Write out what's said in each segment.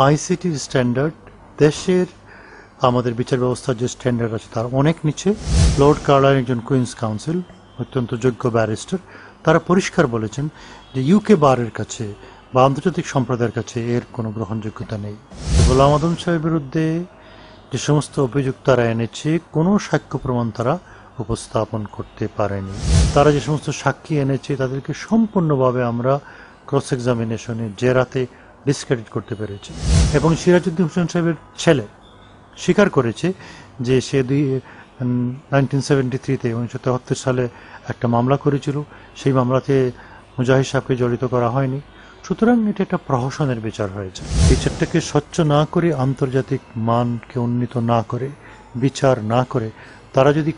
আইসিটির standard দেশের আমাদের বিচার ব্যবস্থার যে স্ট্যান্ডার্ড আছে তার অনেক নিচে। লর্ড কার্লাইল একজন কুইন্স কাউন্সিল, অত্যন্ত যোগ্য ব্যারিস্টার, তারা পরিষ্কার বলেছেন যে ইউকে বারের কাছে বা আন্তর্জাতিক সম্প্রদায়ের কাছে এর কোনো গ্রহণযোগ্যতা নেই। গোলাম আদম সাহেবের বিরুদ্ধে যে সমস্ত অভিযোগ তারা এনেছে, কোনো সাক্ষ্য প্রমাণ তারা উপস্থাপন করতে পারেনি। তারা যে সমস্ত সাক্ষী এনেছে তাদেরকে সম্পূর্ণভাবে আমরা ক্রস এক্সামিনেশনে জেরাতে ডিসক্রেডিট করতে পেরেছি। এবং সিরাজউদ্দিন হোসেন সাহেবের ছেলে স্বীকার করেছে যে সে 1973 সালে একটা মামলা করেছিল, সেই মামলাতে মুজাহিদ সাহেবকে জড়িত করা হয়নি। সুতরাং এটা একটা প্রহসনের বিচার হয়েছে। বিচারটাকে স্বচ্ছ না করে, আন্তর্জাতিক মানকে উন্নীত না করে, বিচার না করে তারা যদি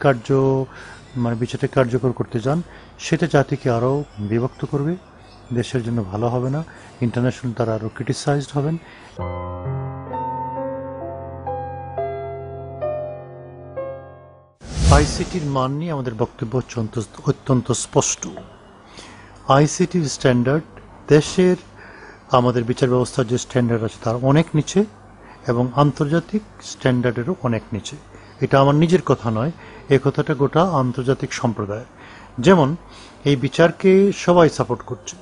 বিচারটা কার্যকর করতে যান, সেটা জাতিকে আরও বিভক্ত করবে, দেশের জন্য ভালো হবে না। ইন্টারন্যাশনাল তারা আরও ক্রিটিসাইজড হবেন। আইসিটির মান নিয়ে আমাদের বক্তব্য অত্যন্ত স্পষ্ট। আইসিটির স্ট্যান্ডার্ড দেশের আমাদের বিচার ব্যবস্থার যে স্ট্যান্ডার্ড আছে তার অনেক নিচে এবং আন্তর্জাতিক স্ট্যান্ডার্ডেরও অনেক নিচে। এটা আমার নিজের কথা নয়, এ কথাটা গোটা আন্তর্জাতিক সম্প্রদায়। যেমন এই বিচারকে সবাই সাপোর্ট করছে,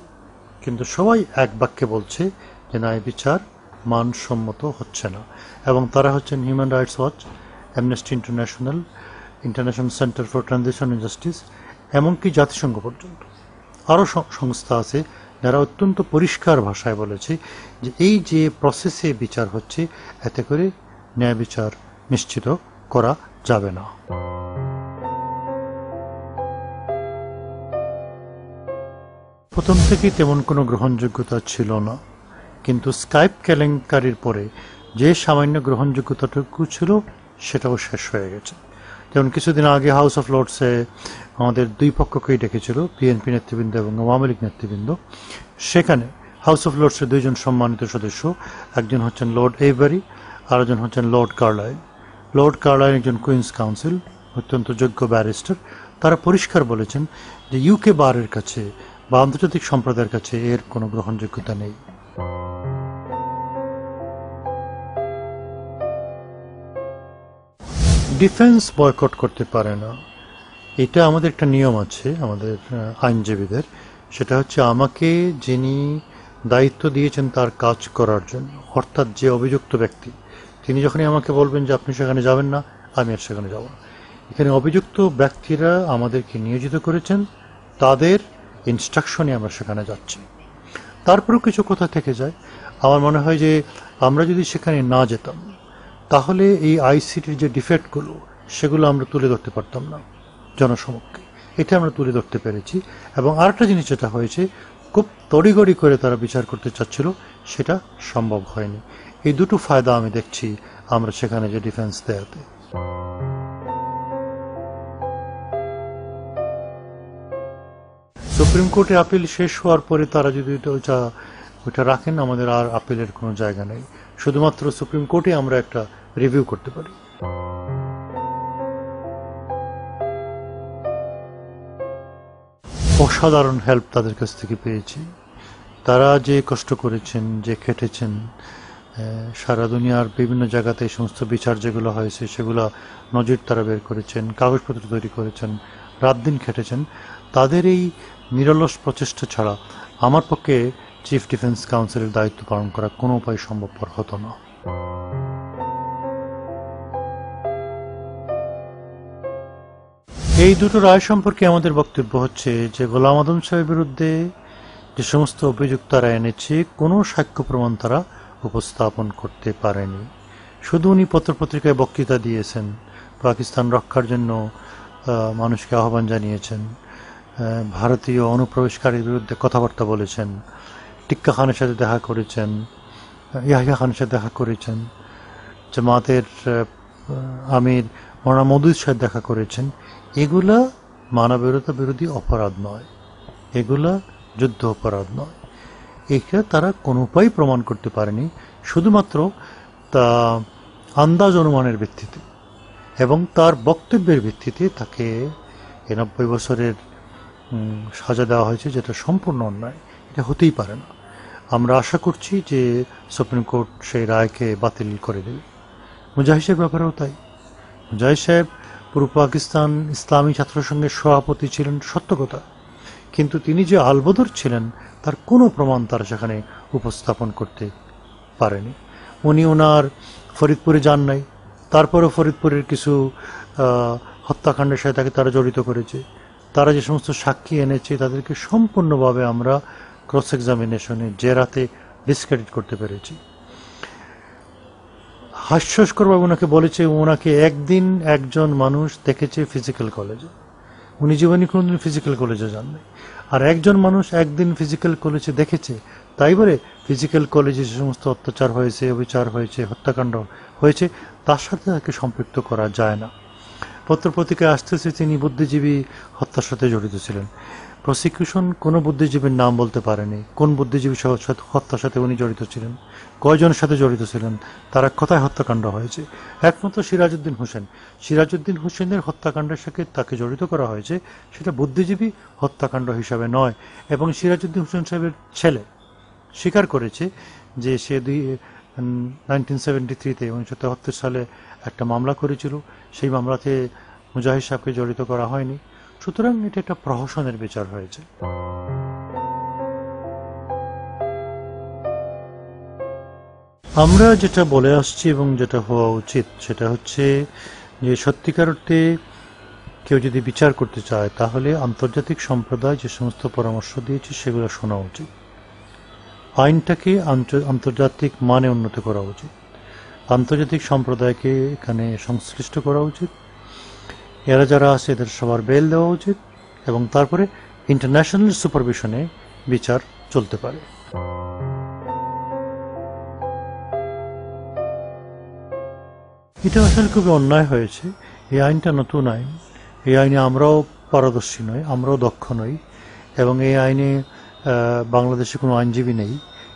কিন্তু সবাই এক বাক্যে বলছে যে না, এই বিচার মানসম্মত হচ্ছে না। এবং তারা হচ্ছেন human rights watch, amnesty international, international centre for transition and justice, এমনকি জাতিসংঘ পর্যন্ত। আরও সংস্থা আছে যারা অত্যন্ত পরিষ্কার ভাষায় বলেছে যে এই যে প্রসেসে বিচার হচ্ছে, এতে করে ন্যায় বিচার নিশ্চিত করা যাবে না। প্রথম থেকেই তেমন কোনো গ্রহণযোগ্যতা ছিল না, কিন্তু স্কাইপ কেলেঙ্কারির পরে যে সামান্য গ্রহণযোগ্যতাটুকু ছিল সেটাও শেষ হয়ে গেছে। যেমন কিছুদিন আগে হাউস অফ লর্ডসে আমাদের দুই পক্ষকেই ডেকেছিল, বিএনপি নেতৃবৃন্দ এবং আওয়ামী লীগ নেতৃবৃন্দ। সেখানে হাউস অফ লর্ডসের দুইজন সম্মানিত সদস্য, একজন হচ্ছেন লর্ড এভারি, আর একজন হচ্ছেন লর্ড কার্লাইল। লর্ড কার্লাইল একজন কুইন্স কাউন্সিল, অত্যন্ত যোগ্য ব্যারিস্টার, তারা পরিষ্কার বলেছেন যে ইউকে বারের কাছে বা আন্তর্জাতিক সম্প্রদায়ের কাছে এর কোনো গ্রহণযোগ্যতা নেই। ডিফেন্স বয়কট করতে পারে না, এটা আমাদের একটা নিয়ম আছে আমাদের আইনজীবীদের। সেটা হচ্ছে আমাকে যিনি দায়িত্ব দিয়েছেন তার কাজ করার জন্য, অর্থাৎ যে অভিযুক্ত ব্যক্তি, তিনি যখনই আমাকে বলবেন যে আপনি সেখানে যাবেন না, আমি আর সেখানে যাব না। এখানে অভিযুক্ত ব্যক্তিরা আমাদেরকে নিয়োজিত করেছেন, তাদের ইনস্ট্রাকশনে আমরা সেখানে যাচ্ছি। তারপরেও কিছু কথা থেকে যায়। আমার মনে হয় যে আমরা যদি সেখানে না যেতাম, তাহলে এই আইসিটির যে ডিফেক্টগুলো সেগুলো আমরা তুলে ধরতে পারতাম না জনসমক্ষে। এটা আমরা তুলে ধরতে পেরেছি। এবং আরেকটা জিনিস যেটা হয়েছে, খুব তড়িগড়ি করে তারা বিচার করতে চাচ্ছিল, সেটা সম্ভব হয়নি। এই দুটো ফায়দা আমি দেখছি আমরা সেখানে যে ডিফেন্স দেয়াতে। সুপ্রিম কোর্টে আপিল শেষ হওয়ার পরে তারা যদি ওইটা রাখেন, আমাদের আর আপিলের কোনো জায়গা নেই। শুধুমাত্র সুপ্রিম কোর্টে আমরা একটা রিভিউ করতে পারি। অসাধারণ হেল্প তাদের কাছ থেকে পেয়েছি। তারা যে কষ্ট করেছেন, যে খেটেছেন, সারা দুনিয়ার বিভিন্ন জায়গাতে এই সমস্ত বিচার যেগুলো হয়েছে সেগুলো নজির তারা বের করেছেন, কাগজপত্র তৈরি করেছেন, রাত দিন খেটেছেন। তাদের এই নিরলস প্রচেষ্টা ছাড়া আমার পক্ষে চিফ ডিফেন্স কাউন্সিলের দায়িত্ব পালন করা কোনো উপায় সম্ভবপর হতো না। এই দুটো রায় সম্পর্কে আমাদের বক্তব্য হচ্ছে যে গোলাম আদম সাহেবের বিরুদ্ধে যে সমস্ত অভিযোগ তারা এনেছে, কোনো সাক্ষ্য প্রমাণ তারা উপস্থাপন করতে পারেনি। শুধু উনি পত্রপত্রিকায় বক্তৃতা দিয়েছেন, পাকিস্তান রক্ষার জন্য মানুষকে আহ্বান জানিয়েছেন, ভারতীয় অনুপ্রবেশকারীর বিরুদ্ধে কথাবার্তা বলেছেন, টিক্কা খানের সাথে দেখা করেছেন, ইয়াহিয়া খানের সাথে দেখা করেছেন, জামাতের আমির মৌলানা মওদুদের সাথে দেখা করেছেন। এগুলা মানবতা বিরোধী অপরাধ নয়, এগুলা যুদ্ধ অপরাধ নয়। এটা তারা কোনো উপায় প্রমাণ করতে পারেনি, শুধুমাত্র তা আন্দাজ অনুমানের ভিত্তিতে এবং তার বক্তব্যের ভিত্তিতে তাকে 90 বছরের সাজা দেওয়া হয়েছে, যেটা সম্পূর্ণ অন্যায়। এটা হতেই পারে না। আমরা আশা করছি যে সুপ্রিম কোর্ট সেই রায়কে বাতিল করে দেবে। মুজাহিদ সাহেব ব্যাপারেও তাই। মুজাহিদ সাহেব পূর্ব পাকিস্তান ইসলামী ছাত্র সংঘের সভাপতি ছিলেন, সত্য কথা, কিন্তু তিনি যে আলবদর ছিলেন তার কোনো প্রমাণ তারা সেখানে উপস্থাপন করতে পারেনি। উনি ওনার ফরিদপুরে যান নাই, তারপরেও ফরিদপুরের কিছু হত্যাকাণ্ডের সাথে তাকে তারা জড়িত করেছে। তারা যে সমস্ত সাক্ষী এনেছে তাদেরকে সম্পূর্ণভাবে আমরা ক্রস এক্সামিনেশনে জেরাতে ডিসক্রেডিট করতে পেরেছি। হাস্যস্করভাবে ওনাকে বলেছে ওনাকে একদিন একজন মানুষ দেখেছে ফিজিক্যাল কলেজে, উনি জীবনে কোনোদিন ফিজিক্যাল কলেজে যান নাই। আর একজন মানুষ একদিন ফিজিক্যাল কলেজে দেখেছে, তাই বলে ফিজিক্যাল কলেজে যে সমস্ত অত্যাচার হয়েছে, অবিচার হয়েছে, হত্যাকাণ্ড হয়েছে তার সাথে তাকে সম্পৃক্ত করা যায় না। পত্রপত্রিকায় আসতেছে তিনি বুদ্ধিজীবী হত্যার সাথে জড়িত ছিলেন। প্রসিকিউশন কোনো বুদ্ধিজীবীর নাম বলতে পারেনি, কোন বুদ্ধিজীবী হত্যার সাথে উনি জড়িত ছিলেন, কয়জনের সাথে জড়িত ছিলেন, তারা কোথায় হত্যাকাণ্ড হয়েছে। একমাত্র সিরাজউদ্দিন হোসেন, সিরাজউদ্দিন হোসেনের হত্যাকাণ্ডের সাথে তাকে জড়িত করা হয়েছে, সেটা বুদ্ধিজীবী হত্যাকাণ্ড হিসাবে নয়। এবং সিরাজউদ্দিন হোসেন সাহেবের ছেলে স্বীকার করেছে যে সে 1973-তে 1973 সালে একটা মামলা করেছিল, সেই মামলাতে মুজাহিদ সাহেবকে জড়িত করা হয়নি। সুতরাং এটা একটা প্রহসনের বিচার হয়েছে। আমরা যেটা বলে আসছি এবং যেটা হওয়া উচিত সেটা হচ্ছে যে সত্যিকার অর্থে কেউ যদি বিচার করতে চায় তাহলে আন্তর্জাতিক সম্প্রদায় যে সমস্ত পরামর্শ দিয়েছে সেগুলো শোনা উচিত। আইনটাকে আন্তর্জাতিক মানে উন্নত করা উচিত, আন্তর্জাতিক সম্প্রদায়কে এখানে সংশ্লিষ্ট করা উচিত, এরা যারা আছে এদের সবার বেল দেওয়া উচিত এবং তারপরে ইন্টারন্যাশনাল সুপারভিশনে বিচার চলতে পারে। এটা আসলে খুবই অন্যায় হয়েছে। এই আইনটা নতুন আইন, এই আইনে আমরাও পারদর্শী নই, আমরাও দক্ষ নই এবং এই আইনে বাংলাদেশে কোনো আইনজীবী নেই।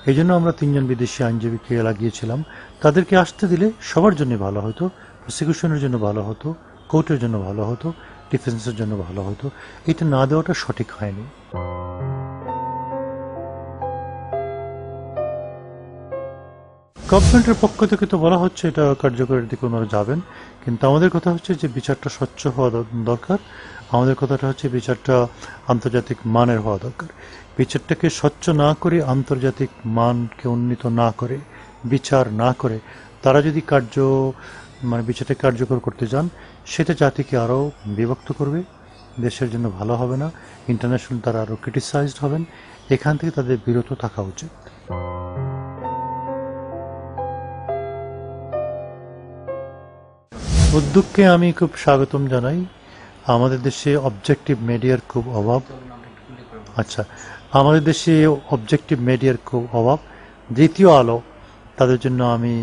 এই জন্য আমরা 3 জন বিদেশি আইনজীবীকে লাগিয়েছিলাম। তাদেরকে আসতে দিলে সবার জন্য ভালো হতো, প্রসিকিউশনের জন্য ভালো হতো, কোর্টের জন্য ভালো হতো, ডিফেন্সের জন্য ভালো হতো। এটা না দেওয়াটা সঠিক হয়নি। গভর্নমেন্টের পক্ষ থেকে তো বলা হচ্ছে এটা কার্যকরের দিকে ওনারা যাবেন, কিন্তু আমাদের কথা হচ্ছে যে বিচারটা স্বচ্ছ হওয়া দরকার। আমাদের কথাটা হচ্ছে বিচারটা আন্তর্জাতিক মানের হওয়া দরকার। বিচারটাকে স্বচ্ছ না করে, আন্তর্জাতিক মানকে উন্নীত না করে, বিচার না করে তারা যদি বিচারটা কার্যকর করতে যান, সেটা জাতিকে আরও বিভক্ত করবে, দেশের জন্য ভালো হবে না। ইন্টারন্যাশনাল তারা আরও ক্রিটিসাইজড হবেন। এখান থেকে তাদের বিরত থাকা উচিত। উদ্যোগকে আমি খুব স্বাগতম জানাই। আমাদের দেশে অবজেক্টিভ মিডিয়ার খুব অভাব। আচ্ছা, আমাদের দেশে অবজেক্টিভ মিডিয়ার খুব অভাব। দ্বিতীয় আলো, তাদের জন্য আমি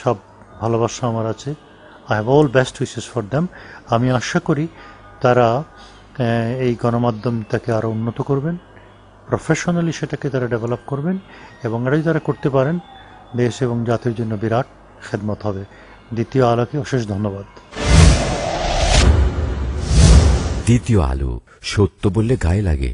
সব ভালোবাসা আমার আছে। I have all best wishes for them. আমি আশা করি তারা এই গণমাধ্যমটাকে আরও উন্নত করবেন, প্রফেশনালি সেটাকে তারা ডেভেলপ করবেন এবং এটা যদি তারা করতে পারেন দেশ এবং জাতির জন্য বিরাট খেদমত হবে। দ্বিতীয় আলোকে অশেষ ধন্যবাদ। দ্বিতীয় আলো, সত্য বললে গায়ে লাগে।